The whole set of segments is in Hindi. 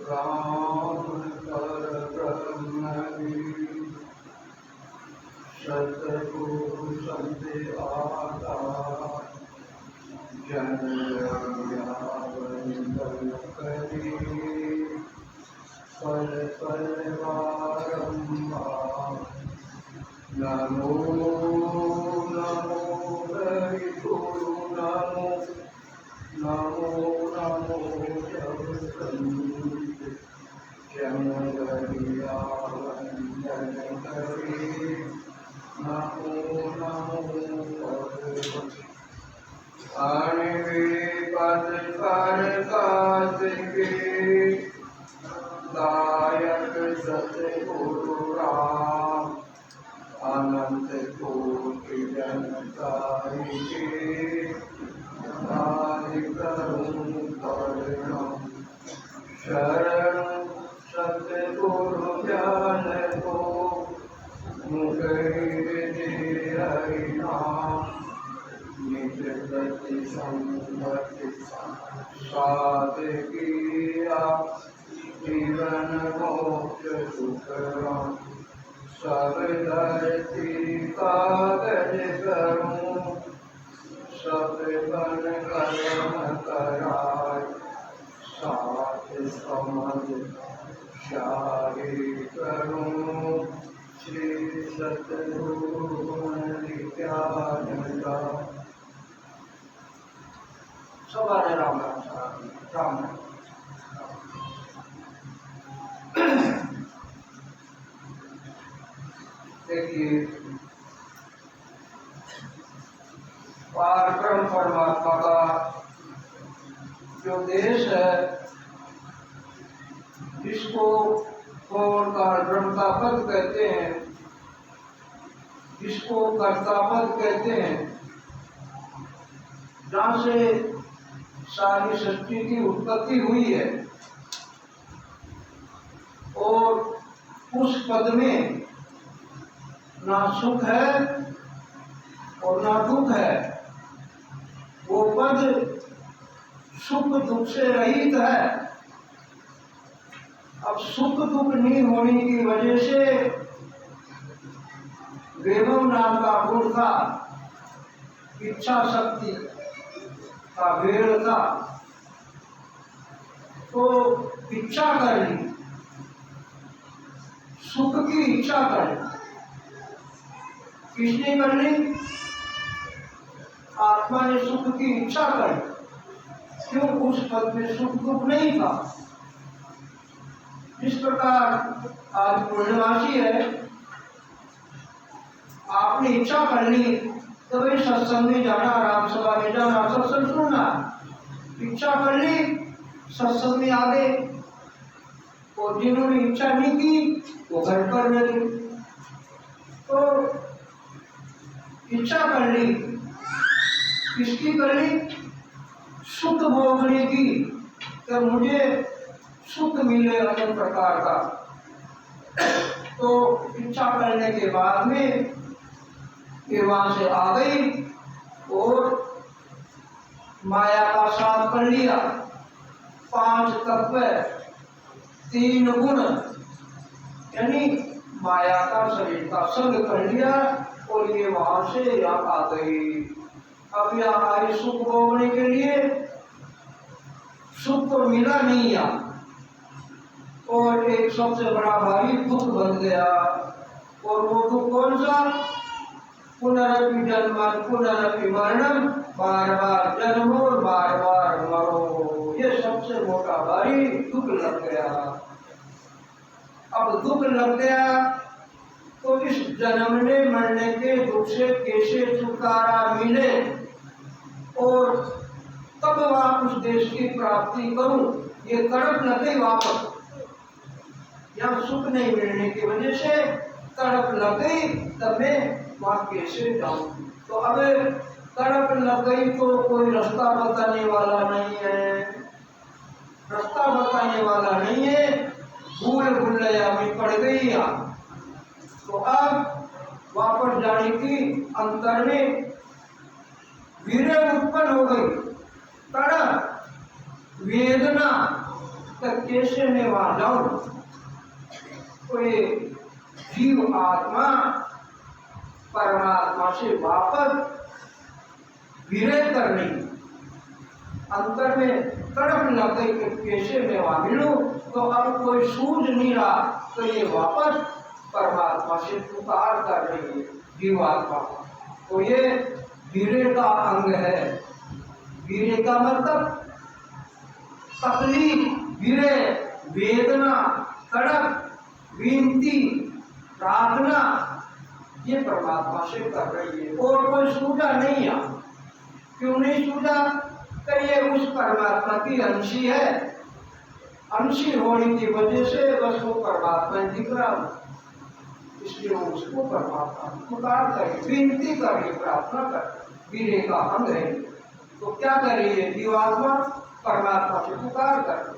राम पर ब्रह्म सतगुरु संत आधार जन वंदन करी पल पल बारंबार नमो नमो हरि गुरु नमो नमो नमो जब संत जन हरिया वंदन करी नमो नमो भगवते अणिवे पद कर काज के दायक सतगुरु राम अनंत कोटि जनताई के नारि करूं प्रणाम शरण सतगुरु ज्ञान को मुख हरि नाम निज प्रति संपत्ति साधकिया जीवन मोक्ष सुख सब धरती कागज करूं सब बन कलम कराय साथ समझ शाही करूं श्री सतगुरु नित्यानंद। सवारे राम राम राम राम। देखिए पारब्रह्म परमात्मा का जो देश है जिसको ओंकार ब्रह्म का पद कहते हैं, जिसको कर्ता पद कहते हैं, जहाँ से सारी सृष्टि की उत्पत्ति हुई है और उस पद में ना सुख है और ना दुख है। वो पद सुख दुख से रहित है। अब सुख दुख नहीं होने की वजह से वेदों नाम का गुण था, इच्छा शक्ति का भेद था, तो इच्छा कर ली, सुख की इच्छा कर ली। किसने कर ली? आत्मा ने सुख की इच्छा कर ली। क्यों? उस पद में सुख दुख नहीं था। जिस प्रकार आज पूर्णमासी है, आपने इच्छा कर ली तो भाई सत्संग में जाना, राम सभा में जाना, सत्संग सुनना, इच्छा कर ली सत्संग में आ गए। और जिन्होंने इच्छा नहीं की वो घर पर लगे। तो इच्छा कर ली, किसकी कर ली? सुख भोगने की, तो मुझे सुख मिले अनेक प्रकार का। तो इच्छा करने के बाद में ये वहां से आ गई और माया का साथ कर लिया। 5 तत्व 3 गुण यानी माया का शरीर का संग कर लिया और ये वहां से यहाँ आ गई। अब यहाँ आई सुख भोगने के लिए, सुख तो मिला नहीं यहाँ, और एक सबसे बड़ा भारी दुख बन गया। और वो दुख कौन सा? पुनरपि जन्मन पुनरपि मरणम, बार बार जन्म और बार बार मरो। ये सबसे मोटा भारी दुख लग गया। अब दुख लग गया तो इस जन्मने मरने के दुख से कैसे छुटकारा मिले और तब वापस देश की प्राप्ति करूं? ये तड़प लगे वापस। यहाँ सुख नहीं मिलने की वजह से तड़प लग गई, तब मैं वहां कैसे जाऊं? तो अब तड़प लग गई तो कोई रास्ता बताने वाला नहीं है, रास्ता बताने वाला नहीं है, भूल भुलैया में पड़ गई यहाँ। तो अब वापस जाने की अंतर में वीर्य उत्पन्न हो गई, तड़प। वेदना तक कैसे मैं वहां जाऊं? तो ये जीव आत्मा परमात्मा से वापस विरय कर रही, अंतर में तड़प लग गई कि कैसे मैं वहां मिलूं। तो अब कोई सूझ नहीं रहा, तो ये वापस परमात्मा से पुकार कर रही है जीवात्मा। तो ये वीर्य का अंग है। वीर्य का मतलब तकलीफ, वीर्य, वेदना, तड़प, विनती, प्रार्थना, ये परमात्मा से कर रही है। और कोई सूझा नहीं है। क्यों नहीं सूझा? तो ये उस परमात्मा की अंशी है। अंशी होने की वजह से बस वो परमात्मा दिख रहा, इसलिए वो उसको परमात्मा पुकार करे, विनती करे, प्रार्थना करे। वीर्य का अंग है। तो क्या करिए? जीवात्मा परमात्मा से पुकार कर,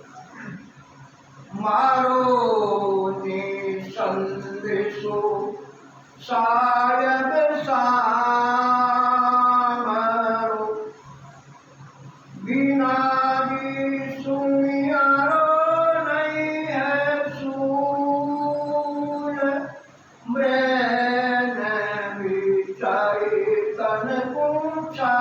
मारो ने संदेशो शायद सामरो, बिना भी सुनियारो नहीं है सूल, मृन विचारे तन पूछा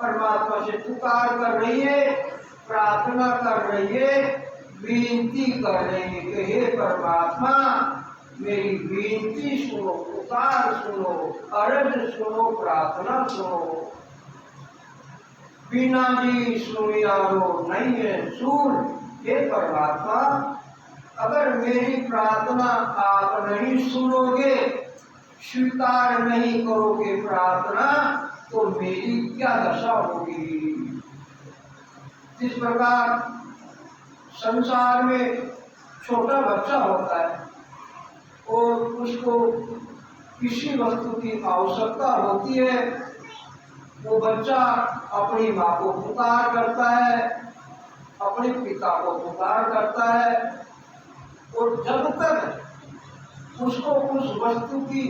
परमात्मा से पुकार कर रही है, प्रार्थना कर रही है, विनती कर रही है कि हे परमात्मा मेरी विनती सुनो, पुकार सुनो, अर्ज सुनो, प्रार्थना सुनो। बिना जी सुनियारो नहीं है सूर। हे परमात्मा अगर मेरी प्रार्थना आप नहीं सुनोगे, स्वीकार नहीं करोगे प्रार्थना, तो मेरी क्या दशा होगी? जिस प्रकार संसार में छोटा बच्चा होता है और उसको किसी वस्तु की आवश्यकता होती है, वो बच्चा अपनी माँ को पुकार करता है, अपने पिता को पुकार करता है, और जब तक उसको उस वस्तु की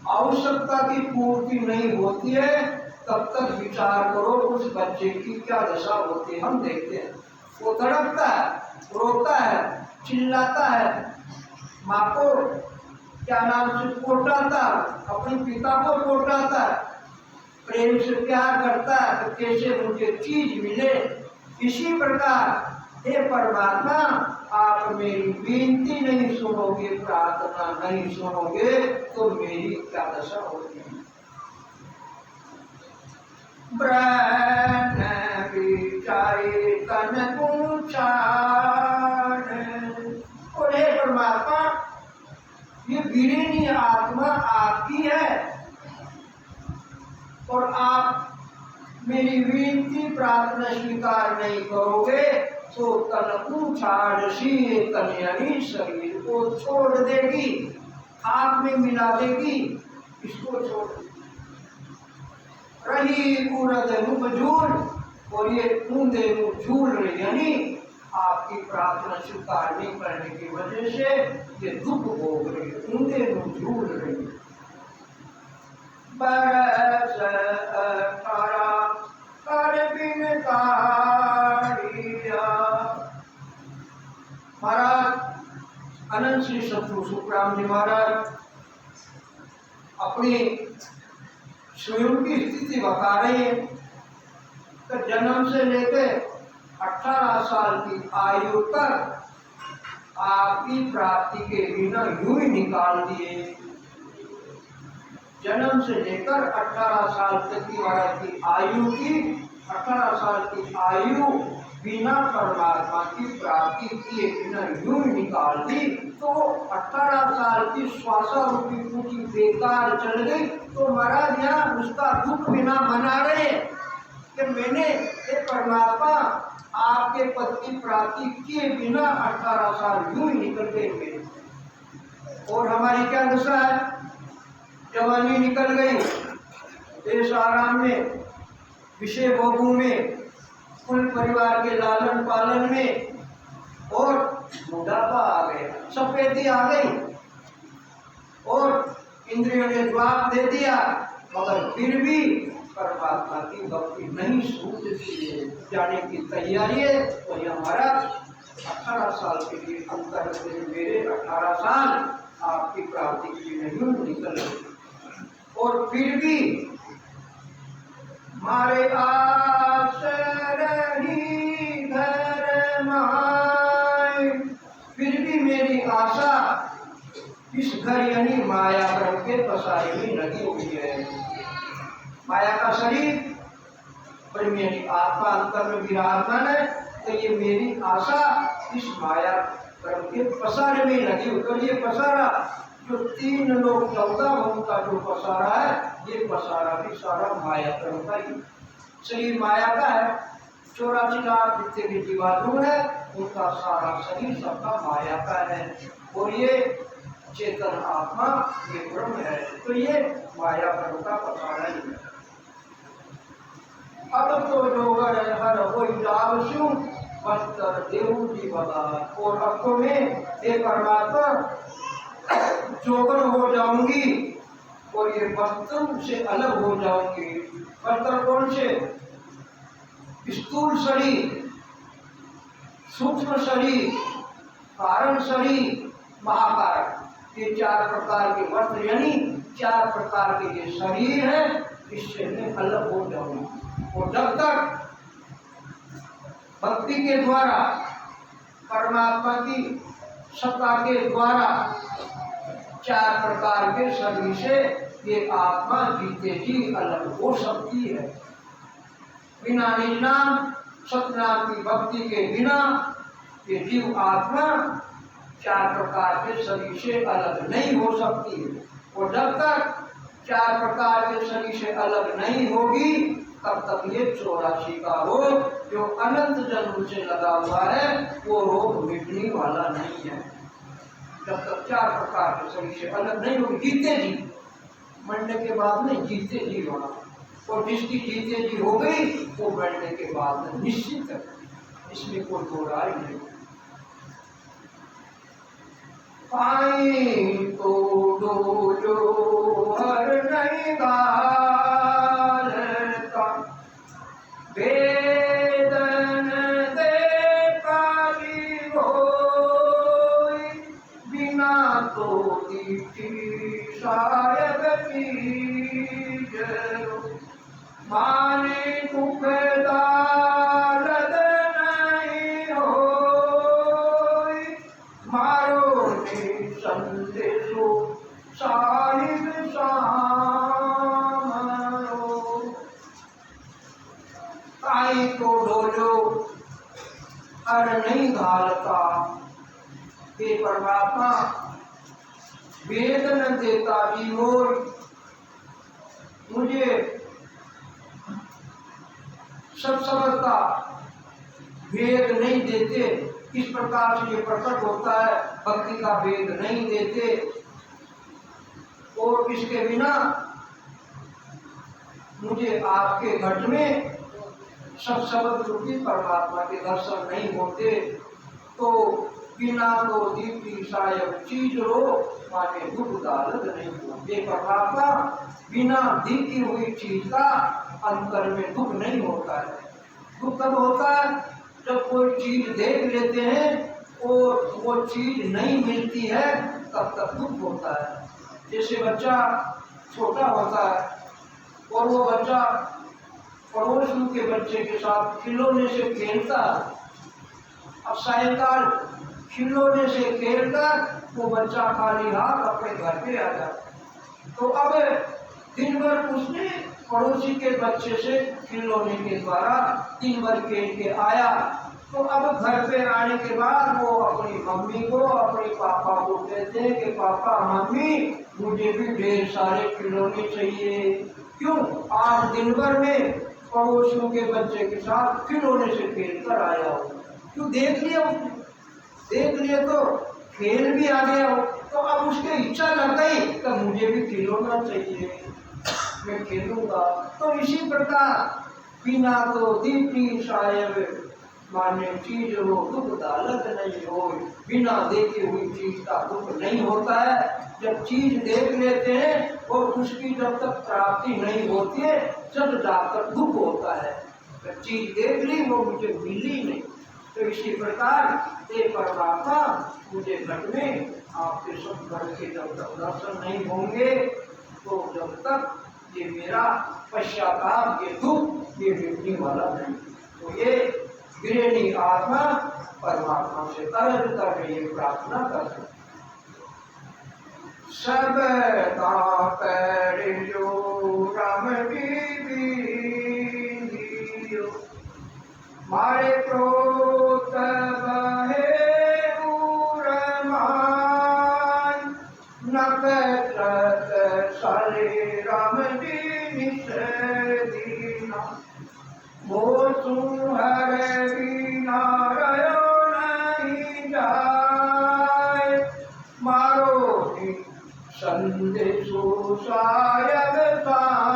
आवश्यकता की पूर्ति नहीं होती है, तब तक विचार करो उस बच्चे की क्या दशा होती है। हम देखते हैं वो तड़पता है, रोता है, चिल्लाता है, माँ को क्या नाम से कोटाता, अपने पिता को कोटाता है, प्रेम से प्यार करता है तो कैसे मुझे चीज मिले। इसी प्रकार हे परमात्मा आप मेरी विनती नहीं सुनोगे, प्रार्थना नहीं सुनोगे, तो मेरी क्या दशा होगी? ब्रह्म विचारे तन पूछा। और हे परमात्मा ये गिरिनी आत्मा आपकी है और आप मेरी विनती प्रार्थना स्वीकार नहीं करोगे तो तन छाड़सी तन यानी शरीर को छोड़ देगी, आग में मिला देगी, इसको छोड़ रही पूरद झूल। और ये ऊंधे मुँह झूल रही, यानी आपकी प्रार्थना स्वीकार नहीं करने की वजह से ये दुख भोग रही, ऊंधे मुँह झूल रही। बरस तारा कर बिन महाराज अनंत श्री सतगुरु सुखराम जी महाराज अपनी स्वयं की स्थिति बता रहे हैं। तो जन्म से लेकर 18 साल की आयु तक आपकी प्राप्ति के बिना यूं ही निकाल दिए। जन्म से लेकर 18 साल तक की औरत की आयु की 18 साल की आयु बिना परमात्मा की प्राप्ति किए बिना यूं ही निकाल दी, तो 18 साल की श्वासा रूपी पूंजी बेकार चल गई। तो महाराज यहाँ उसका दुख बिना मना रहे कि मैंने ये परमात्मा आपके पद की प्राप्ति किए बिना 18 साल यूं ही निकल गए मेरे। और हमारी क्या दशा है? जवानी निकल गई, देश आराम में, विषय भोगों में, कुल परिवार के लालन पालन में, और बुढ़ापा आ गया, सफेदी आ गई, और इंद्रियों ने जवाब दे दिया, मगर फिर भी परमात्मा की भक्ति नहीं सूझती है, जाने की तैयारी है। तो ये हमारा 18 साल के लिए अंतर से मेरे 18 साल आपकी प्राप्ति के लिए नहीं निकल गए, और फिर भी मारे आसर ही घर माए, फिर भी मेरी आशा इस घर यानी माया ब्रह्म के पसारे में लगी हुई है। माया का शरीर पर मेरी आत्मा अंतर में विराजमान है, तो ये मेरी आशा इस माया ब्रह्म के पसारे में लगी हुई। और ये पसारा जो 3 लोग 14 भवन का जो पसारा है, ये पसारा भी सारा माया ब्रह्म का ही शरीर माया का है। 84 लाख जितने भी जीवाणु है उनका सारा शरीर सबका माया का है, और ये चेतन आत्मा ये ब्रह्म है। तो ये माया ब्रह्म का पसारा ही है। अब तो जोगर हर कोई जावसु बस्तर देव जी बता, और अब तो मैं एक परमात्मा जोगर हो जाऊंगी, और ये वस्त्र से अलग हो जाऊंगी। वस्त्र कौन से? स्थूल शरीर, सूक्ष्म शरीर, कारण शरीर, महाकारक, ये 4 प्रकार के वस्त्र यानी 4 प्रकार के ये शरीर है, इससे मैं अलग हो जाऊंगी। और जब तक भक्ति के द्वारा परमात्मा की सत्ता के द्वारा 4 प्रकार के शरीर से ये आत्मा जीते जी अलग हो सकती है। बिना निज नाम सतनाम की भक्ति के बिना ये जीव आत्मा 4 प्रकार के शरीर से अलग नहीं हो सकती है। और जब तक 4 प्रकार के शरीर से अलग नहीं होगी, तब तक ये 84 का रोग जो अनंत जन्म से लगा हुआ है वो रोग मिटने वाला नहीं है। जब तक 4 प्रकार के शरीर से अलग नहीं होगी, जीते जी, मरने के बाद नहीं, जीते जी होना। और जिसकी जीते जी हो गई वो मरने के बाद निश्चित है, इसमें कोई दो राय नहीं। पाई तो डोलो हर नहीं गालता, वेदन दे काली होई, बिना तो दीठी शायद चीज, माने दुख दालद नहीं होई, मारो ने संदेशो साहिब सामरो। काई तो डोलो हर नहीं घालता, हे परमात्मा वेद न देता भी हो, मुझे सब समझता वेद नहीं देते, किस प्रकार से ये प्रकट होता है, भक्ति का वेद नहीं देते, और इसके बिना मुझे आपके घट में सब शब्द रूपी परमात्मा के दर्शन नहीं होते। तो बिना तो दीप्ति सायब चीज रो, माने दुख दालद नहीं हो। ये परमात्मा बिना दीप्ति हुई चीज का अंतर में दुख नहीं होता है। दुख तब होता है जब कोई चीज देख लेते हैं और वो चीज नहीं मिलती है, तब तक दुख होता है। जैसे बच्चा छोटा होता है और वो बच्चा पड़ोसियों के बच्चे के साथ खिलौने से खेलता है। अब सायंकाल खिलौने से खेलकर वो बच्चा खाली हाथ अपने घर पे आ जाता। तो अब दिन भर उसने पड़ोसी के बच्चे से खिलौने के द्वारा दिन भर खेल के आया। तो अब घर पे आने के बाद वो अपनी मम्मी को अपने पापा को कहते हैं कि पापा मम्मी मुझे भी ढेर सारे खिलौने चाहिए। क्यों? आज दिन भर में पड़ोसियों के बच्चे के साथ खिलौने से खेल कर आया हो। क्यों? देख लिया उसने, देख लिया तो खेल भी आ गया हो। तो अब उसकी इच्छा लग गई कि मुझे भी खिलौना चाहिए, मैं खेलूंगा। तो इसी प्रकार बिना तो दीप्ति शायद माने चीज हो दुख दालत नहीं हो। बिना देखे हुई चीज का दुख नहीं होता है। जब चीज देख लेते हैं और उसकी जब तक प्राप्ति नहीं होती है जब जाकर दुख होता है। जब चीज देख ली वो मुझे मिली नहीं। तो इसी प्रकार ये परमात्मा मुझे घर में आपके सब घर के जब तक दर्शन नहीं होंगे तो जब तक ये मेरा पश्चाताप ये दुख ये मिटने वाला नहीं। तो ये गृहिणी आत्मा परमात्मा से अर्ज कर ये प्रार्थना कर सकते। सब जो राम की मारे क्रोध बहे नकत सारे राम जी निषदीना मोसु हर बिना रयो नहीं जाए मारो संदेशो शायद सामरो।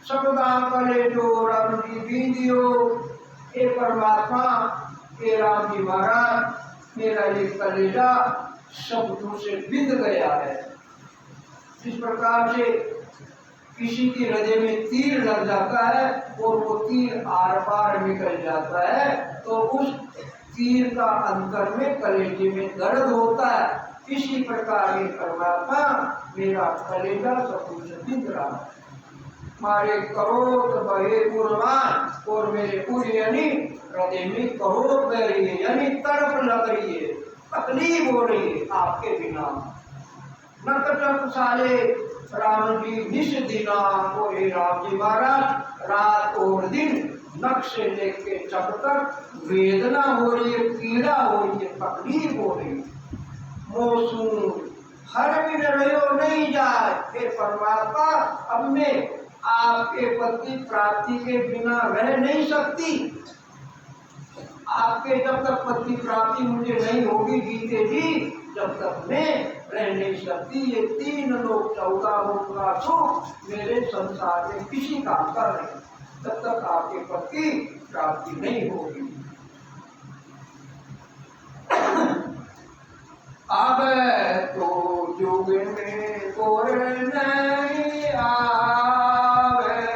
सबदा करे जो राम जी बींदियो। हे परमात्मा, हे राम जी महाराज, मेरा ये कलेजा शब्दों से बिंद गया है। जिस प्रकार से किसी के हृदय में तीर लग जाता है और वो तीर आर पार निकल जाता है तो उस तीर का अंतर में कलेजे में दर्द होता है। इसी प्रकार ये परमात्मा मेरा कलेजा शब्दों से बिंद रहा है। मारे करोड़ बहे कुर्बान और मेरे पूरी यानी हृदय में करोड़ बह रही है यानी तड़प लग रही है, तकलीफ हो रही है आपके बिना। नकट साले राम जी निश दिना और हे राम जी महाराज रात और दिन नक से लेके जब तक वेदना हो रही है, पीड़ा हो रही है, तकलीफ हो रही है। मोसू हर बिन रहो नहीं जाए। हे परमात्मा, अब मैं आपके पति प्राप्ति के बिना रह नहीं सकती। आपके जब तक पति प्राप्ति मुझे नहीं होगी जीते जी जब तक मैं रह नहीं सकती। ये 3 लोग 14 लोग का सुख मेरे संसार में किसी काम का नहीं जब तक आपके पति प्राप्ति नहीं होगी। अब तो युग में कोई नहीं आवे,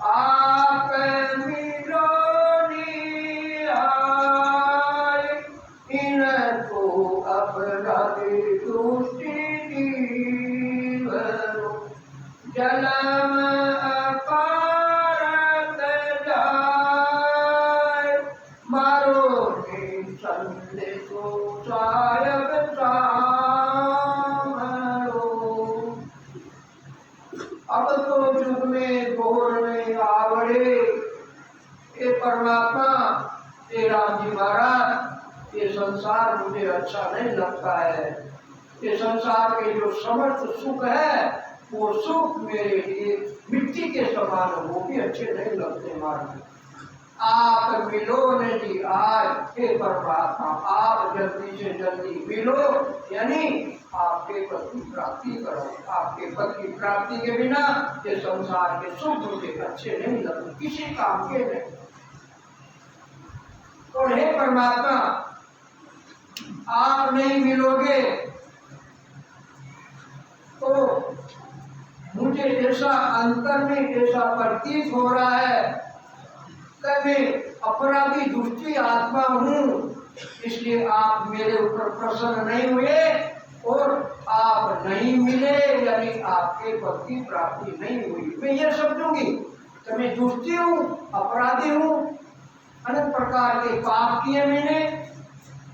आप मिलो नी आए, इनको अपराधी दुष्टि दीवरो, जलम अपारत जाए, मारो नि संदेशो सायब सामरो। अब तो युग में घोर में आवड़े। ये परमात्मा, ये राम जी महाराज, ये संसार मुझे अच्छा नहीं लगता है। ये संसार के जो समर्थ सुख है वो सुख मेरे लिए मिट्टी के समान, वो भी अच्छे नहीं लगते मानो। आप मिलो नहीं आज। हे परमात्मा, आप जल्दी से जल्दी मिलो यानी आपके पद की प्राप्ति करो। आपके पद की प्राप्ति के बिना ये संसार के सुख मुझे अच्छे नहीं लगते, किसी काम के नहीं। और हे परमात्मा, आप नहीं मिलोगे तो मुझे ऐसा अंतर में ऐसा प्रतीत हो रहा है कि मैं अपराधी दुष्टी आत्मा हूँ, इसलिए आप मेरे ऊपर प्रसन्न नहीं हुए और आप नहीं मिले यानी आपके पद की प्राप्ति नहीं हुई। मैं ये समझूंगी कि मैं दुष्टी हूँ, अपराधी हूँ, अनेक प्रकार के पाप किए मैंने,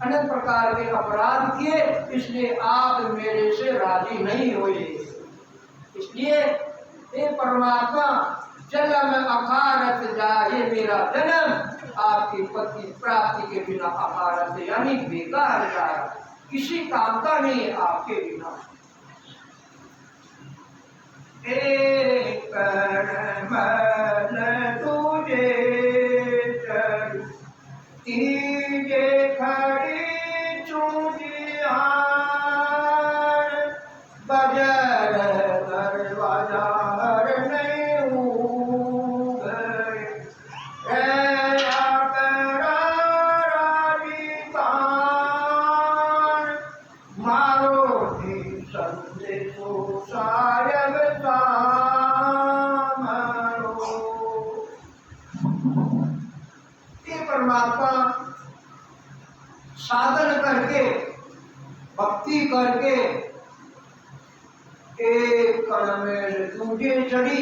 अनेक प्रकार के अपराध किए, इसलिए आप मेरे से राजी नहीं हुए। इसलिए हे परमात्मा, जन्म अकारत जाए मेरा जन्म, आपकी पति प्राप्ति के बिना अकारत यानी बेकार जाए, किसी काम का नहीं है आपके बिना। एक मन तुझे तीजे खड़ी चूड़ियां, बजर दरवाजा हर नहीं गए, रया करारी तान, मारो नी संदेशो सायब सामरो। ये परमात्मा साधन करके, भक्ति करके एक कण में दूजे चढ़ी,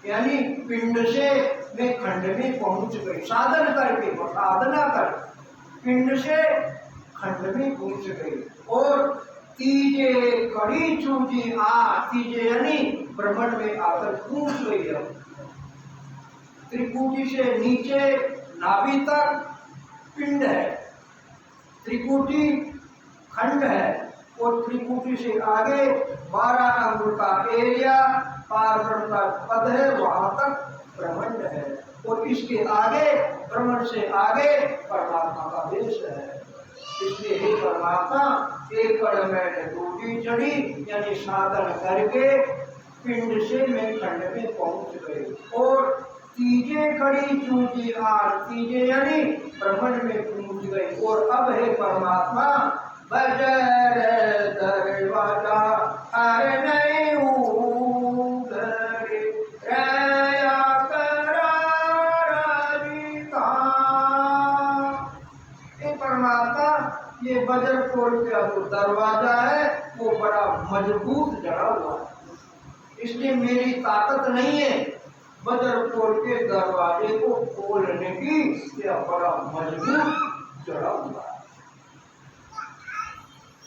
यानी पिंड से मैं खंड में पहुंच गई। साधन करके, साधना कर पिंड से खंड में पहुंच गई। और तीजे कड़ी चूजी तीजे यानी ब्रह्मण में आकर पहुंच गई। अब त्रिकुटी से नीचे नाभि तक पिंड है, त्रिकुटी खंड है, और त्रिकुटी से आगे 12 अंगुल का एरिया पार्वण का पद है, वहां तक ब्रह्मांड है। और इसके आगे, ब्रह्मांड से आगे परमात्मा का देश है। इसलिए हे परमात्मा, एक कण में दूजी चढ़ी, यानी साधन करके पिंड से मैं खंड में पहुंच गई। और तीजे खड़ी चूजी तीजे यानी ब्रह्मांड में पहुंच गई। और अब हे परमात्मा, बजर दरवाजा हर नहीं उगरे, रया करारी तान। हे परमात्मा, ये बजर तोड़ का जो दरवाजा है वो बड़ा मजबूत जड़ा हुआ है, इसलिए मेरी ताकत नहीं है बजर तोड़ के दरवाजे को खोलने की, यह बड़ा मजबूत जड़ा हुआ है।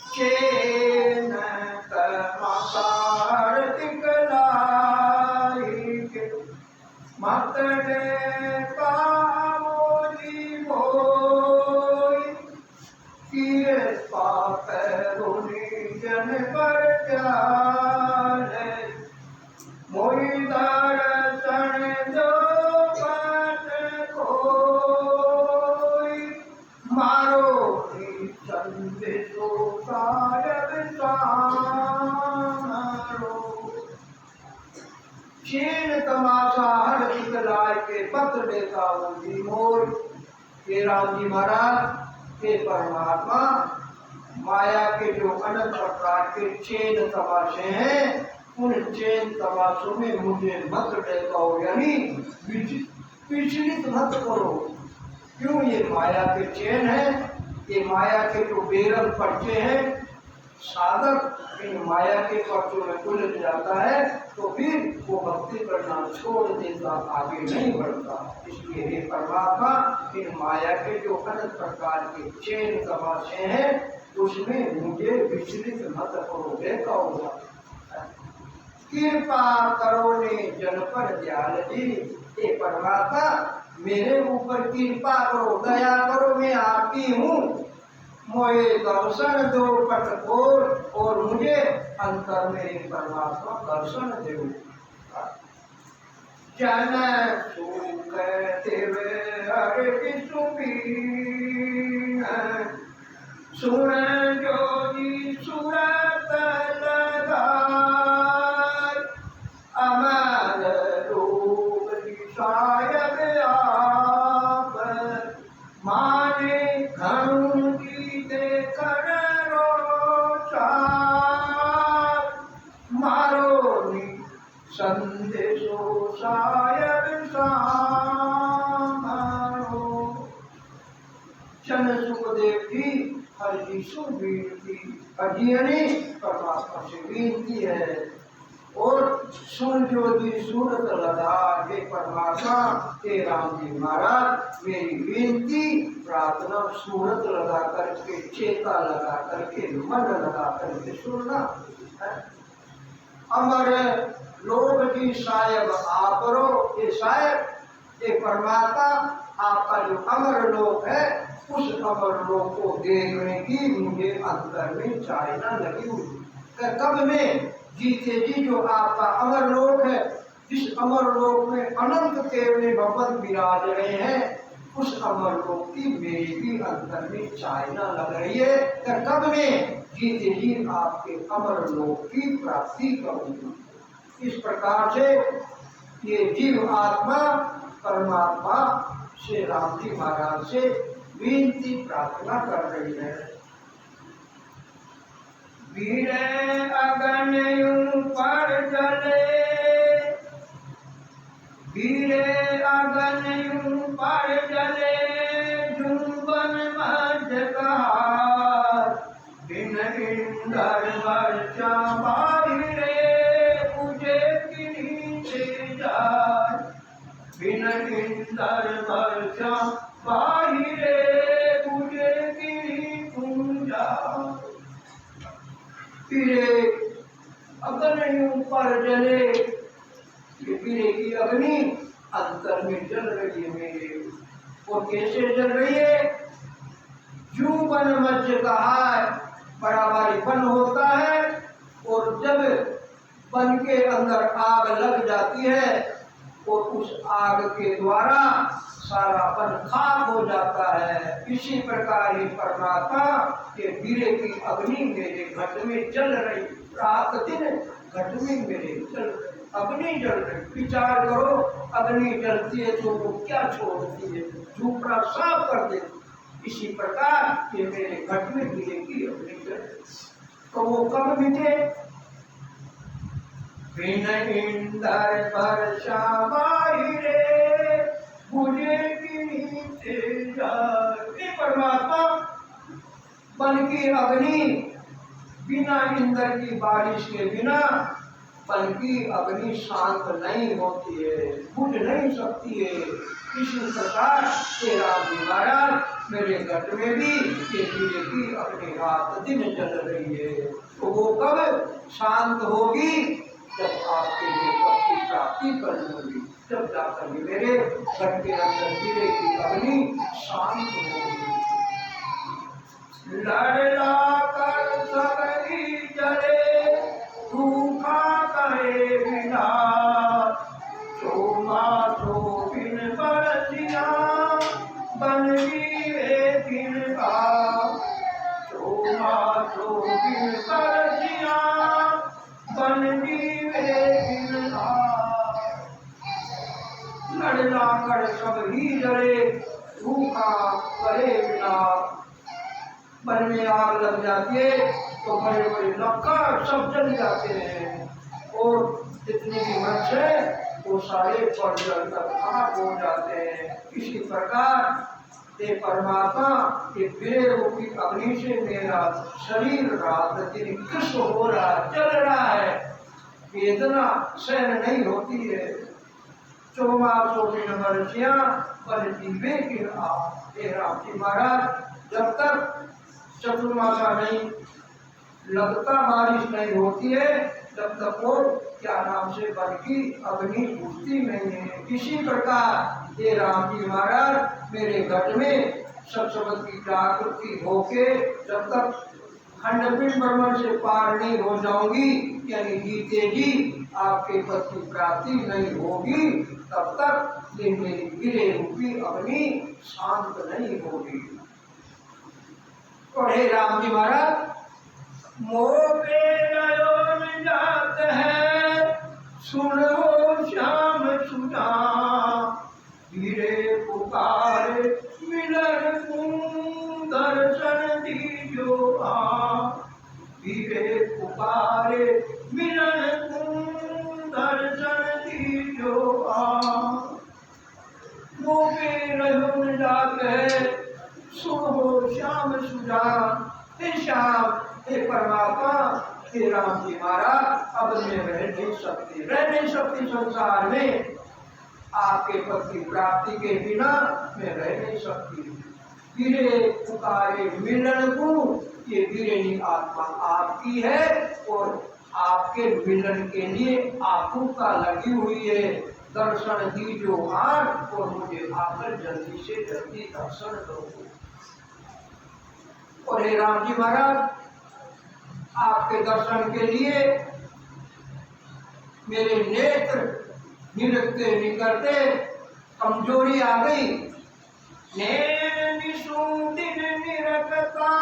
चेन तमासार दिखलाई के, मतने पामोली मोई, किए पाप रोनी जन पर जाने, मोई दर्शन जो पट कोई, मारो नी संदेशो सायब सामरो। चेन तमाशा हर दिखलाय के, पत्र देता हूँ जी मोर। हे राम जी महाराज, हे परमात्मा, माया के जो अनंत प्रकार के चेन तमाशे हैं, उन चेन तमाशों में मुझे मत देखाओ, यानी विचलित मत करो। क्यों? ये माया के चेन है, ये माया के जो बेरंग पर्चे हैं, साधक इन माया के पर्चों में उलझ जाता है तो फिर वो भक्ति करना छोड़ देता, आगे नहीं बढ़ता। इसलिए हे परमात्मा, इन माया के जो अनेक प्रकार के चेन तमाशे हैं, उसमें मुझे विचलित मत करो। देखा होगा, कृपा करो ने जन पर दयाल जी। हे परमात्मा, मेरे ऊपर कृपा करो, दया करो, मैं आपकी हूँ। मोए दर्शन दो पटकोर, और मुझे अंतर में परमात्मा दर्शन दो। जन सुख देवे हरे सुबीन, सुन जो जी सुरत लगाय, अमर रूप सायब आप, माने घणु की देखन रोचार, मारो नी संदेशो सायब सामरो। चंद सुखदेव जी हरि जी सुबीनती, हरि परमात्मा से विनती है, और सुन ज्योति सूरत लगा हे परमात्मा हे राम जी महाराज मेरी विनती प्रार्थना सूरत लगा करके चेता लगा करके मन लगा करके सुनना। अमर लोक की साहेब आपरो ये साहेब ये परमात्मा आपका जो अमर लोक है उस अमर लोक को देखने की मुझे अंतर में चाहना लगी हुई। कब में जीते जी जो आपका अमर लोक है जिस अमर लोक में अनंत केवल भगवत विराज रहे हैं उस अमर लोक की मेरी भी अंतर में चाहना लग रही है। कब में जीते जी आपके अमर लोक की प्राप्ति करूंगा। इस प्रकार से ये जीव आत्मा परमात्मा श्री राम जी महाराज से विनती प्रार्थना कर रही है। वीरे अगन ऊपर जले वीरे अगन ऊपर जले जुम्बन मध्य कहार बिन इंदर वर्षा बाहिरे पूजे की नीचे जाए बिन इंदर वर्षा बाहिरे पूजे की पूजा। वीरे अग्नि ऊपर जले ये वीरे की अग्नि अंतर में जल रही है मेरे। और कैसे जल रही है? जू बन मध्य कहा बड़ा भारी बन होता है और जब बन के अंदर आग लग जाती है और उस आग के द्वारा सारा बन खाक हो जाता है। इसी प्रकार ही परमात्मा के वीरे की अग्नि मेरे घट में जल रही रात दिन घट में मेरे जल रही अग्नि जल रही। विचार करो अग्नि जलती है तो वो क्या छोड़ती है झूपड़ा साफ कर देती। इसी प्रकार ये मेरे घट में वीरे की अग्नि जल रही। तो वो कब मिटे? बिन इंदर वर्षा बाहिरे पूजे की नीचे जाए। परमात्मा बन की अग्नि बिना इंद्र की बारिश के बिना बन की अग्नि शांत नहीं होती है बुझ नहीं सकती है। इसी प्रकार तेरा महाराज मेरे घट में भी ये वीरे की अग्नि रात दिन जल रही है। तो वो कब शांत होगी? जब आपके लिए सबकी प्राप्ति कर लूंगी जब जाकर मेरे घर के अंदर वीरे की अग्नि शांत होगी। लड़ला कर सबकी जले सूखा करे बिना चोमा तो बिन बरसिया बन वीरे बिन का चोमा तो बिन बरसिया बन वीरे बिन का। लड़ला कर सब ही जले सूखा करे बिना बन में आग लग जाती है तो बड़े बड़े लक्कड़ सब जल जाते हैं और जितने भी वृक्ष है वो सारे पड़ जलकर खाक हो जाते हैं। इसी प्रकार ये परमात्मा ये वीरे रूपी अग्नि से मेरा शरीर रात दिन कृष्ण हो रहा चल रहा है। वेदना सहन नहीं होती है। चौमा सोबिन वर्षिया बन जीवे की राम जी महाराज जब तक चतुर्मासा नहीं लगता बारिश नहीं होती है जब तक वो क्या नाम से बन की अग्नि बुझती नहीं है। इसी प्रकार ये राम जी महाराज मेरे घट में सत्संग की जागृति होके जब तक खंडपिंड ब्रह्मण से पार नहीं हो जाऊंगी यानी जीते जी आपके पद की प्राप्ति नहीं होगी तब तक ये मेरी वीरे रूपी अग्नि शांत नहीं होगी। तो हे राम जी महाराज मोहे नयन जात है सुनो श्याम सुना वीरे पुकारे मिलन तुम दर्शन दीजो वीरे पुकारे मिलन तुम दर्शन दीजो मोहे नयन जात है सुनो श्याम सुना। हे श्याम हे परमात्मा हे राम जी महाराज अब मैं रह नहीं सकती संसार में, आपके पद की प्राप्ति के बिना मैं रह नहीं सकती। गिरे पुकारे मिलन को, ये गिरेनी आत्मा आपकी है और आपके मिलन के लिए आतुरता लगी हुई है। दर्शन दीजो आज और मुझे आकर जल्दी से जल्दी दर्शन दो। और हे राम जी महाराज आपके दर्शन के लिए मेरे नेत्र निरखते निकलते कमजोरी आ गई। नैन निशूदिन निरखता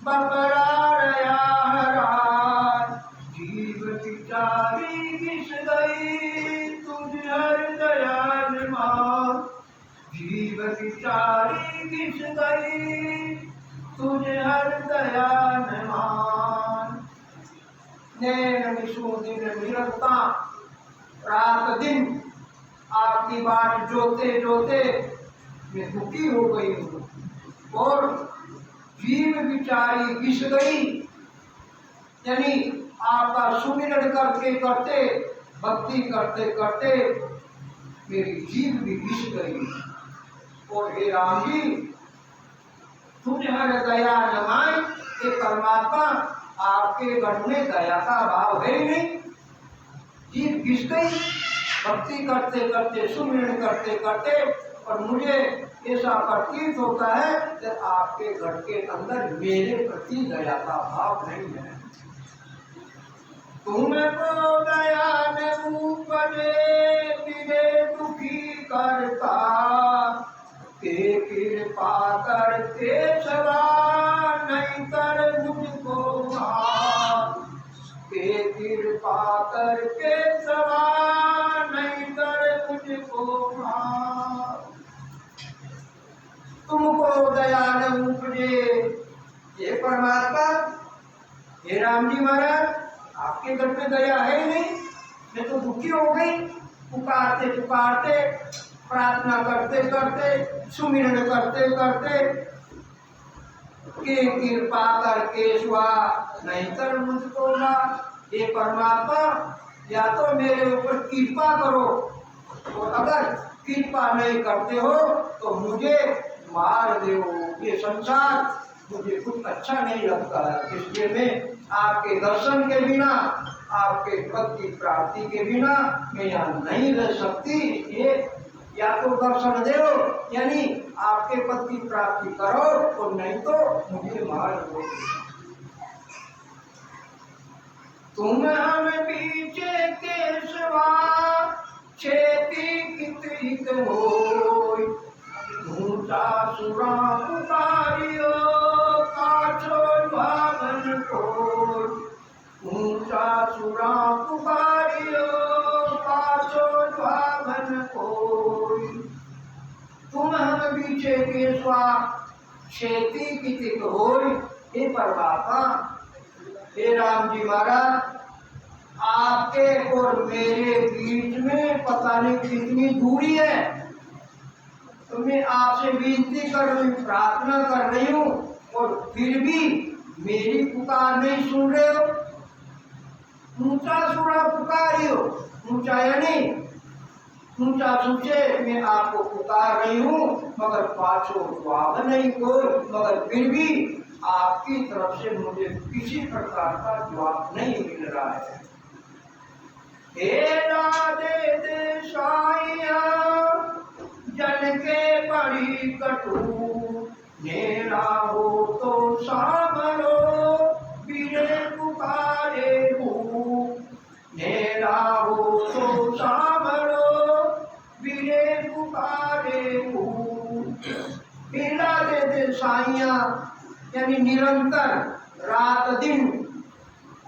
बकराया हराज, जीव बिचारी घिस गई तुझ हर दयाल माँ। जीव बिचारी घिस गई तुझ हर दयाल मान। नैन निशूदिन निरखता, रात दिन आपकी बात जोते जोते मैं दुखी हो गई हूँ और जीव बिचारी घिस गई, यानी आपका सुमिरन करते करते भक्ति करते करते मेरी जीव भी घिस गई। और हे राम जी तुझ हर दया न माय, ये परमात्मा आपके घर में दया का भाव है ही नहीं। जीव घिस गई भक्ति करते करते सुमिरन करते करते, और मुझे ऐसा प्रतीत होता है कि आपके घर के अंदर मेरे प्रति दया का भाव नहीं है। तुमको दया न उपजे मेरे दुखी करता, के कृपा करके सदा नहीं कर मुझको मार। के कृपा करके सदा नहीं कर मुझको मार। तुमको दया न उपजे, ये परमात्मा हे राम जी महाराज आपके घर पे दया है नहीं। मैं तो दुखी हो गई, पुकारते पुकारते प्रार्थना करते करते सुमिरन करते करते, के कृपा करके स्वा नहीं कर मुझको ना। ये परमात्मा या तो मेरे ऊपर कृपा करो, और अगर कृपा नहीं करते हो तो मुझे मार दो। ये संसार मुझे कुछ अच्छा नहीं लगता है, इसलिए मैं आपके दर्शन के बिना आपके पद की प्राप्ति के बिना मैं यहाँ नहीं रह सकती। ये या तो दर्शन दो यानी आपके पद की प्राप्ति करो, और नहीं तो मुझे मार दो। तुम हम पीछे केशवा छेती कितरिक होय, ऊंचा सुरा पुकारियो काछो भावन कोय। ऊंचा सुरा पुकारियो काछो भावन कोय। तुम हम पीछे केशवा छेती कितरिक होय। हे परमात्मा हे राम जी महाराज आपके और मेरे बीच में पता नहीं कितनी दूरी है, तो मैं आपसे विनती कर रही हूँ, प्रार्थना कर रही हूँ, और फिर भी मेरी पुकार नहीं सुन रहे हो। ऊंचा सुरा पुकारी हो, ऊंचा यानी ऊंचा सूचे मैं आपको पुकार रही हूँ, मगर पाछो जवाब नहीं कोई। मगर फिर भी आपकी तरफ से मुझे किसी प्रकार का जवाब नहीं मिल रहा है। हे राधे दे साइया जन के बड़ी कटु, मेरा हो तो सामरो बिरे पुकारे हूँ। मेरा हो तो सामरो बिरे पुकारे हूँ। मेरा दे साइया यानी निरंतर रात दिन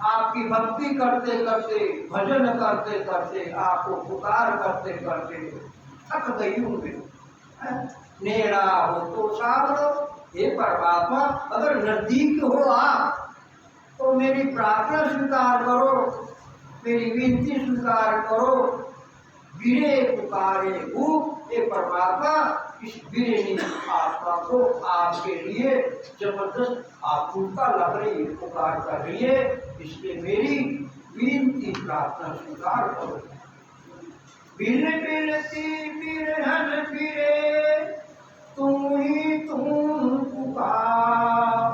आपकी भक्ति करते करते भजन करते करते आपको पुकार करते करते थक गई हूँ मैं। नेड़ा हो तो सावरो, हे परमात्मा अगर नजदीक हो आप तो मेरी प्रार्थना स्वीकार करो, मेरी विनती स्वीकार करो। बिरे पुकारे हूँ, हे परमात्मा इस बिरहनी आत्मा को आपके लिए जबरदस्त आकुलता लग रही है, पुकार कर रही है, इसलिए मेरी विनती प्रार्थना स्वीकार करो। बिन बिनती बिरहन फिरे तू ही तू पुकार,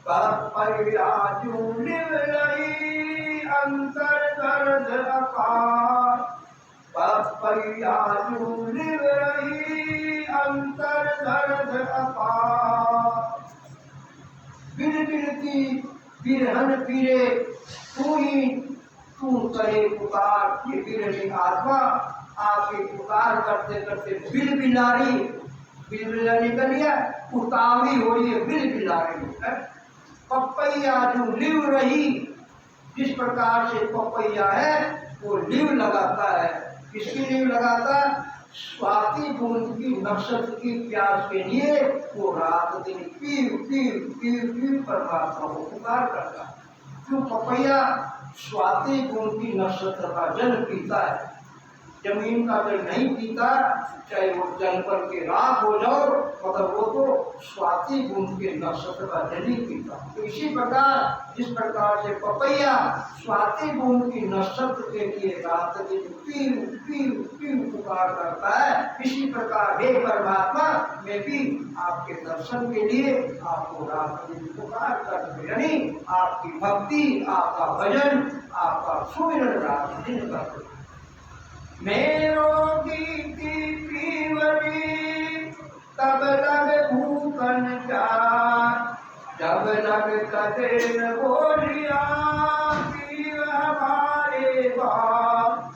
पपैया लिव रही अंतर दर्द अपार, पपैया लिव रही अंतर दर्द अपार। बिन बिनती बिरहन फिरे तू ही तू करे पुकार। ये बिरहनी आत्मा आपके पुकार करते करते बिलबिला रही, बिलबिला निकल गया, उतावली हो रही है, बिलबिला रही है। पपैया जो लिव रही, जिस प्रकार से पपैया है वो लिव लगाता है, किसकी लिव लगाता है? स्वाति बूंद की नक्षत्र की प्यास के लिए वो रात दिन पीव पीव पीव पीव परमात्मा को पुकार करता है। क्यों? पपैया स्वाति बूंद की नक्षत्र का जल पीता है, जमीन का जल नहीं पीता, चाहे वो जल पर के राख हो जाओ, मगर वो तो स्वाति बूंद के नक्षत्र का जल ही पीता। तो इसी प्रकार जिस प्रकार से पपैया स्वाति बूंद की नक्षत्र के लिए रात दिन पीव पीव पीव पुकार करता है, इसी प्रकार हे परमात्मा मैं भी आपके दर्शन के लिए आपको रात दिन पुकार करते, यानी आपकी भक्ति, आपका भजन, आपका सुमिरन रात दिन करते। मेरो गीति पीवरी तब लग भूखन प्यार, जब लग कदे न बोलिया पीव हमारे बाप,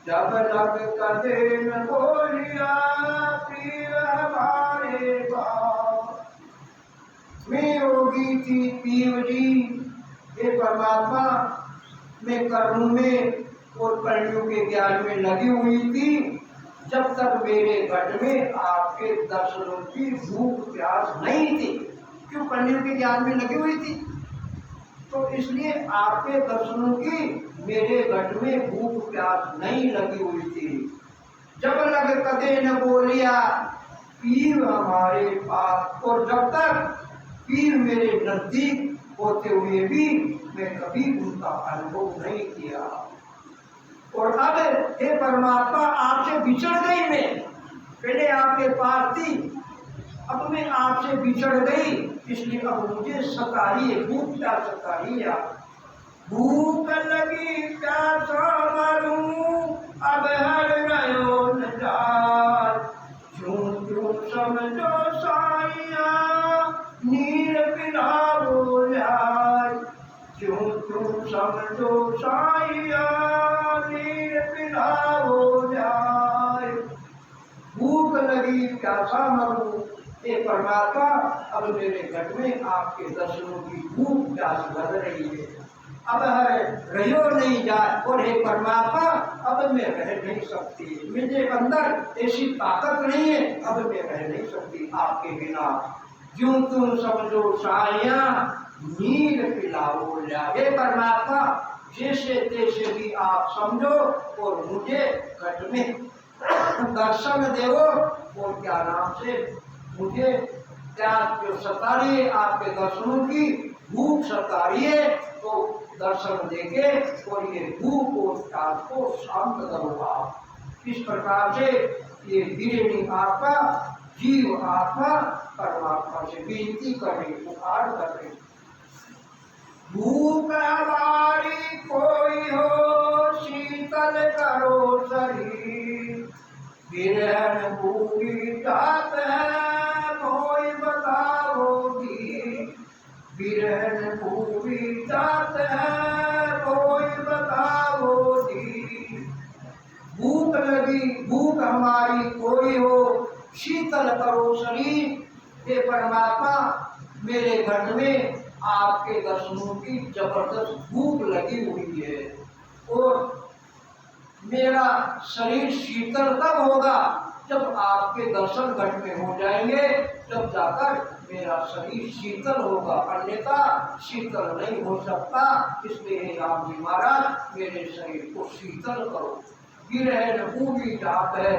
जब लग कदे न बोलिया पीव हमारे बाप। मेरो गीति पीवरी, हे परमात्मा मैं कर्म में और कर्मियों के ज्ञान में लगी हुई थी, जब तक मेरे घट में आपके दर्शनों की भूख प्यास नहीं थी। क्यों? कर्मियों के ज्ञान में लगी हुई थी, तो इसलिए आपके दर्शनों की मेरे घट में भूख प्यास नहीं लगी हुई थी। जब लग कदे न बोलिया पीर हमारे पास, और जब तक पीर मेरे नजदीक होते हुए भी मैं कभी उनका अनुभव नहीं किया। और अब हे परमात्मा आपसे बिछड़ गई मैं, पहले आपके पास थी, अब मैं आपसे बिछड़ गई, इसलिए अब मुझे सता रही है, भूख प्यास सता रही है। भूख लगी प्यास मरूं अब हर रहो न जाय, क्यों क्यों समझो साइया नीर पिलाओ जाय, क्यों क्यों समझो साइया नीर पिलाओ जाय। भूख लगी प्यासा मरूं, हे परमात्मा अब मेरे घर में आपके दर्शनों की भूख प्यास लग रही है, अब रहो नहीं जाए। और हे परमात्मा अब मैं रह नहीं सकती, मेरे अंदर ऐसी ताकत नहीं है, अब मैं रह नहीं सकती आपके बिना। क्यों तुम समझो साया नीर पिलाओ जा, हे परमात्मा जैसे तैसे भी आप समझो और मुझे घट में दर्शन देवो, और क्या नाम से मुझे क्या जो सता रही है आपके दर्शनों की भूख सता रही है, तो दर्शन देके और ये भूख और प्यास को शांत करूँगा। इस प्रकार से ये बिरहनी आत्मा जीव आत्मा परमात्मा से विनती कर रही, पुकार कर रही। भूख हमारी कोई हो शीतल करो शरीर, बिरहन भूखी जात है कोई बताओगी, बिरहन भूखी जात है कोई बताओगी। भूख लगी, भूख हमारी कोई हो शीतल करो शरीर, हे परमात्मा मेरे घर में आपके दर्शनों की जबरदस्त भूख लगी हुई है, और मेरा शरीर शीतल तब होगा जब आपके दर्शन घट में हो जाएंगे, तब जाकर मेरा शरीर शीतल होगा, अन्यथा शीतल नहीं हो सकता। इसलिए राम जी महाराज मेरे शरीर को शीतल करो। गिरह न पूरी जात है,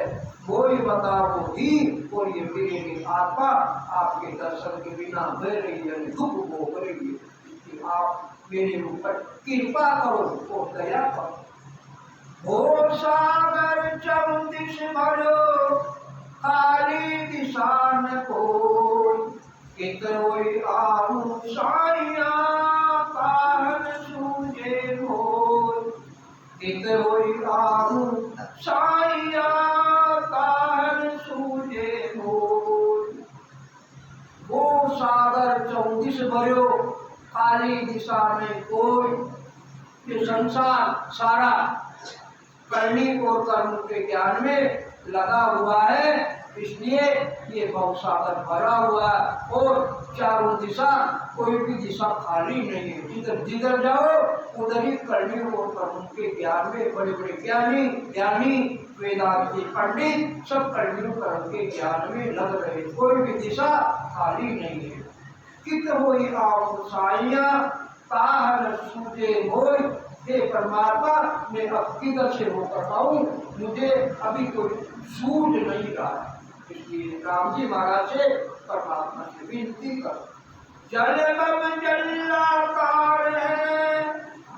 कोई बताओ ही। और ये मेरी आत्मा आपके दर्शन के बिना बह रही है, दुख भोग रही है, कि आप मेरे ऊपर कृपा करो और दया करो। हो सागर चौदिश भरो, खाली दिशा न कोई, कितरोई आऊं साइया, काहन सूझे मोय। कितरोई आऊं साइया, काहन सूझे मोय। वो सागर चौदिश भरो, खाली दिशा में कोई। ये संसार सारा करनी और कर्म के ज्ञान में लगा हुआ है, इसलिए ये भवसागर भरा हुआ है और चारों दिशा, कोई भी दिशा खाली नहीं है। जिधर जिधर जाओ उधर ही करनी और कर्म के ज्ञान में बड़े बड़े ज्ञानी वेदांती पंडित सब करनी और कर्म के ज्ञान में लग रहे, कोई भी दिशा खाली नहीं है। कित होई आऊं साइया, काहन सूझे मोय। हे परमात्मा, मैं अब किधर से होकर आऊं, मुझे अभी कोई सूझ नहीं रहा है। इसलिए राम जी महाराज से परमात्मा से विनती कर। जल बम जलाकार है,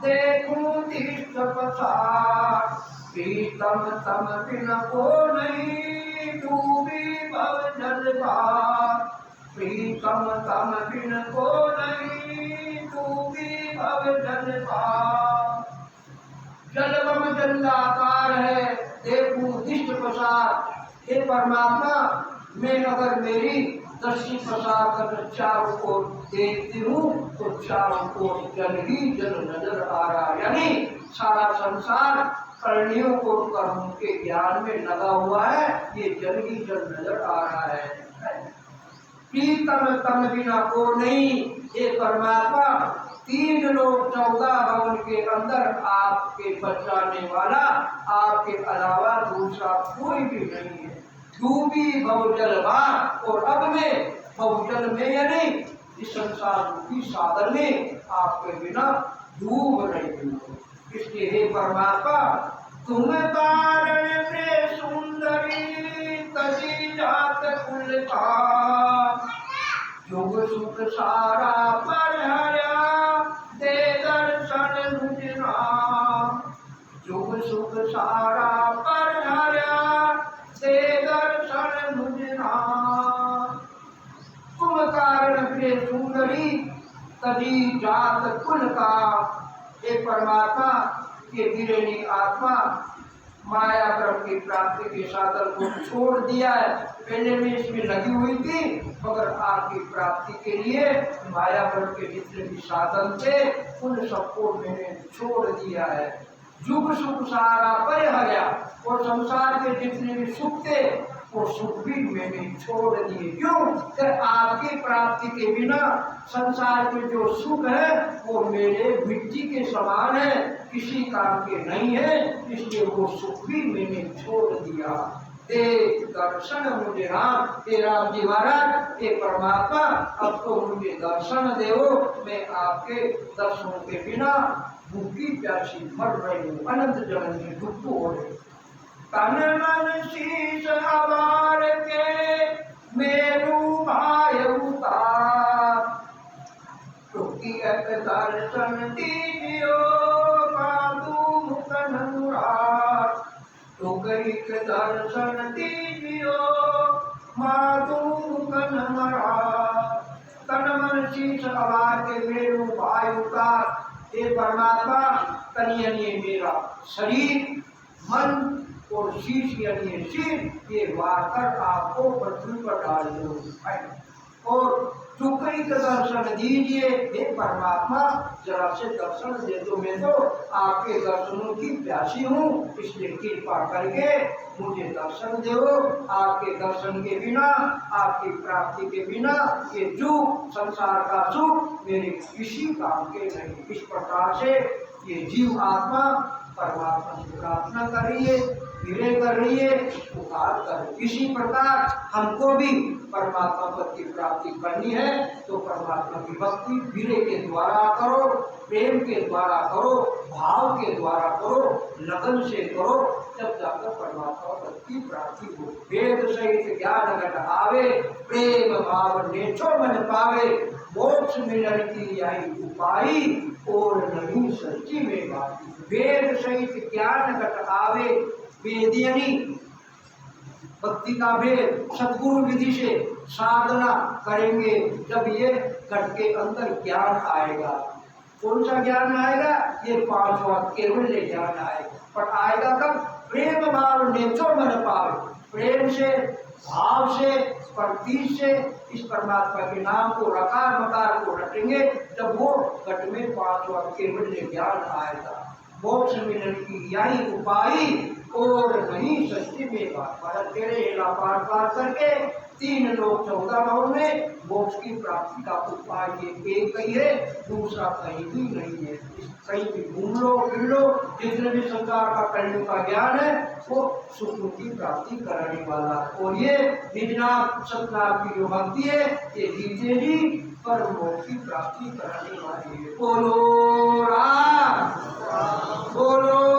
देखूं दृष्ट पसार, प्रीतम तम बिन को नहीं, डूबी भव जल पार। प्रीतम तम बिन को नहीं, डूबी भव जल पार। जलबम जलाकार है, देखूं दिष्ट प्रसार। हे परमात्मा, मैं अगर मेरी दृष्टि प्रसार कर चारों ओर देखती हूँ तो चारों ओर जल ही जल नजर आ रहा है, यानी सारा संसार करनियों को कर्मों के ज्ञान में लगा हुआ है, ये जल ही जल नजर आ रहा है। प्रीतम तम बिना को नहीं। हे परमात्मा, 3 लोग 14 भवन के अंदर आपके बचाने वाला आपके अलावा दूसरा कोई भी नहीं है। डूबी बहुजल भार, और अब में बहुजल में यानी इस संसार रूपी सागर में आपके बिना डूब रही हूँ। इसलिए हे परमात्मा, तुम कारण में सुंदरी, तजी जात कुल का। युग सुख सारा पर हरा, दे दर्शन मुझना। युग सुख सारा पर हरा, दे दर्शन मुझना। तुम कारण प्रिय सुंदरी, तजी जात कुल का। हे परमात्मा, ये गिरणी आत्मा माया ब्रह्म की प्राप्ति के साधन को छोड़ दिया है। पहले में इसमें लगी हुई थी, मगर आपकी प्राप्ति के लिए माया ब्रह्म के जितने भी साधन थे उन सबको मैंने छोड़ दिया है। युग सुख सारा परिहर्या, और संसार के जितने भी सुख थे वो सुख भी मैंने छोड़ दिए। क्यों? कि आपकी प्राप्ति के बिना संसार के जो सुख है वो मेरे मिट्टी के समान है, किसी काम के नहीं है, इसलिए वो सुख भी मैंने छोड़ दिया। देख दर्शन मुझे राम, हे राम जी महाराज, हे परमात्मा, अब तो मुझे दर्शन देवो। मैं आपके दर्शनों के बिना भूखी प्यासी मर रही हूँ, अनंत जन्म की दुख हो रही। तन मन शीश आवार के, मेरू भाय उतार। टुकी एक दर्शन दीजियो, माधु मुख अनुराग। टुकी एक दर्शन दीजियो, माधु मुख अनुराग। तन मन शीश आवार के, मेरू भाय उतार। हे परमात्मा, तन यानी मेरा शरीर, मन और शीश यानी सिर, ये वारकर आपको पृथ्वी पर डाल दो और टुकड़ी का दर्शन दीजिए। हे परमात्मा, जरा से दर्शन दे दो, मैं तो आपके दर्शनों की प्यासी हूँ, इसलिए कृपा करके मुझे दर्शन दो। आपके दर्शन के बिना, आपकी प्राप्ति के बिना ये दुख, संसार का सुख मेरे किसी काम के नहीं। इस प्रकार से ये जीव आत्मा परमात्मा से प्रार्थना कर रही है। धीरे कर रही है, पुकार कर। इसी प्रकार हमको भी परमात्मा पद की प्राप्ति करनी है तो परमात्मा की भक्ति धीरे के द्वारा करो, प्रेम के द्वारा करो, भाव के द्वारा करो, लगन से करो, तब जाकर परमात्मा पद की प्राप्ति हो। वेद सहित ज्ञान घट आवे, प्रेम भाव नेछो मन पावे, मोक्ष मिलन की आई उपाई, और नहीं सच्ची में बात। वेद सहित ज्ञान घट आवे, वेद यानी भक्ति का भेद सद्गुरु विधि से साधना करेंगे जब ये घट के अंदर ज्ञान आएगा। कौन सा ज्ञान आएगा? ये पांचवा केवल ज्ञान आएगा। पर आएगा कब? प्रेम भाव नेचो मन पावे, प्रेम से, भाव से, प्रतीक से इस परमात्मा के नाम को रकार मकार को रटेंगे जब वो घट में पांचवा केवल ज्ञान आएगा। मोक्ष मिलन की यही उपाय, और नहीं सच्ची में बात। भारत तेरे हेला पार पार करके 3 लोक 14 भाव में मोक्ष की प्राप्ति का उपाय ये एक ही है, दूसरा कहीं भी नहीं है। कहीं भी घूम लो फिर लो, जितने भी संसार का कल्याण का ज्ञान है वो सुख की प्राप्ति कराने वाला। और ये निजनाम सतनाम की जो भक्ति है ये जीते जी पर मोक्ष की प्राप्ति कराने वाली है। बोलो राम, बोलो